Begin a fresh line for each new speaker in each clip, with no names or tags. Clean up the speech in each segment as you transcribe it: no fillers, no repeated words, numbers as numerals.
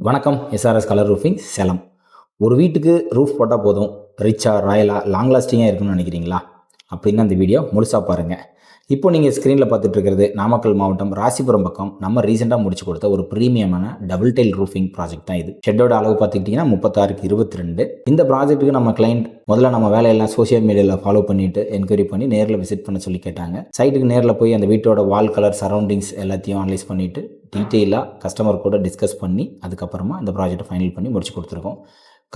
வணக்கம். SRS colour roofing Salem. ஒரு வீட்டுக்கு ரூஃப் போட்டால் போதும், ரிச்சாக ராயலாக லாங் லாஸ்டிங்காக இருக்குன்னு நினைக்கிறீங்களா? அப்படின்னு அந்த வீடியோ முழுசாக பாருங்கள். இப்போ நீங்கள் ஸ்க்ரீனில் பார்த்துட்டு இருக்கிறது நாமக்கல் மாவட்டம் ராசிபுரம் பக்கம் நம்ம ரீசெண்டாக முடிச்சு கொடுத்த ஒரு ப்ரீமியமான டபுள் டைல் ரூஃபிங் ப்ராஜெக்ட் தான் இது. ஷெட்டோட அளவு பார்த்துக்கிட்டிங்கன்னா 36x22. இந்த ப்ராஜெக்ட்டுக்கு நம்ம கிளைண்ட் முதல்ல நம்ம வேலையெல்லாம் சோஷியல் மீடியாவில் ஃபாலோ பண்ணிவிட்டு என்கொயரி பண்ணி நேரில் விசிட் பண்ண சொல்லி கேட்டாங்க. சைட்டுக்கு நேரில் போய் அந்த வீட்டோட வால் கலர் சரௌண்டிங்ஸ் எல்லாத்தையும் அனலைஸ் பண்ணிவிட்டு டீட்டெயிலாக கஸ்டமர் கூட டிஸ்கஸ் பண்ணி அதுக்கப்புறமா இந்த ப்ராஜெக்ட்டை ஃபைனல் பண்ணி முடிச்சு கொடுத்துருக்கோம்.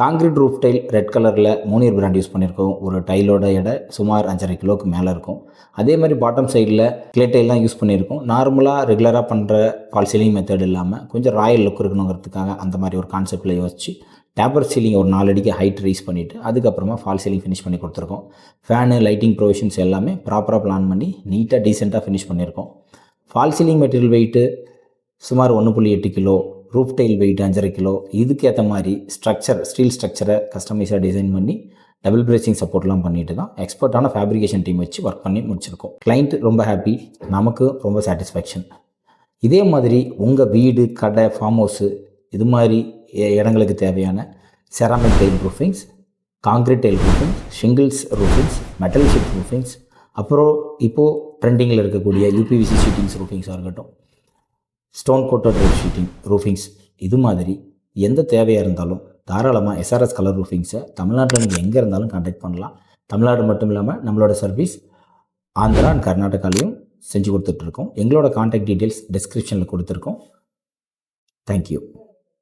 காங்கிரீட் ரூஃப் டைல் ரெட் கலரில் மூனியர் பிராண்ட் யூஸ் பண்ணியிருக்கோம். ஒரு டைலோட எடை சுமார் 5.5 கிலோவுக்கு மேலே இருக்கும். அதே மாதிரி பாட்டம் சைடில் கிளே டைல் தான் யூஸ் பண்ணியிருக்கோம். நார்மலாக ரெகுலராக பண்ணுற ஃபால் சீலிங் மெத்தட் இல்லாமல் கொஞ்சம் ராயல் லுக் இருக்கணுங்கிறதுக்காக அந்த மாதிரி ஒரு கான்செப்டில் யோசிச்சு டேப்பர் சீலிங் ஒரு 4 அடிக்கு ஹைட் ரைஸ் பண்ணிவிட்டு அதுக்கப்புறமா ஃபால் சீலிங் ஃபினிஷ் பண்ணி கொடுத்துருக்கோம். ஃபேனு லைட்டிங் ப்ரொவிஷன்ஸ் எல்லாமே ப்ராப்பராக பிளான் பண்ணி நீட்டாக டீசெண்டாக ஃபினிஷ் பண்ணியிருக்கோம். ஃபால் சீலிங் மெட்டீரியல் வெயிட்டு சுமார் 1.8 kilo, roof tile weight 5.5 kilo. இதுக்கு ஏற்ற மாதிரி ஸ்டீல் ஸ்ட்ரக்சரை கஸ்டமைஸாக டிசைன் பண்ணி டபுள் பிரேசிங் சப்போர்ட்லாம் பண்ணிட்டு தான் எக்ஸ்பர்ட்டான ஃபேப்ரிகேஷன் டீம் வச்சு ஒர்க் பண்ணி முடிச்சிருக்கோம். கிளைண்ட் ரொம்ப ஹாப்பி, நமக்கு ரொம்ப சாட்டிஸ்ஃபேக்ஷன். இதே மாதிரி உங்கள் வீடு, கடை, ஃபார்ம் ஹவுஸு இது மாதிரி இடங்களுக்கு தேவையான ceramic tile roofings, concrete tile roofings, shingles roofings, metal sheet roofings, அப்புறம் இப்போது ட்ரெண்டிங்கில் இருக்கக்கூடிய யூபிவிசி ஷீட்டிங்ஸ் ரூஃபிங்ஸாக இருக்கட்டும், stone coated roof sheeting roofings, இது மாதிரி எந்த தேவையாக இருந்தாலும் தாராளமாக எஸ்ஆர்எஸ் கலர் ரூஃபிங்ஸை தமிழ்நாட்டில் நீங்கள் எங்கே இருந்தாலும் கான்டாக்ட் பண்ணலாம். தமிழ்நாடு மட்டும் இல்லாமல் நம்மளோட சர்வீஸ் ஆந்திரா அண்ட் கர்நாடகாலையும் செஞ்சு கொடுத்துட்ருக்கோம். எங்களோட கான்டாக்ட் டீட்டெயில்ஸ் டிஸ்கிரிப்ஷனில் கொடுத்துருக்கோம். தேங்க்யூ.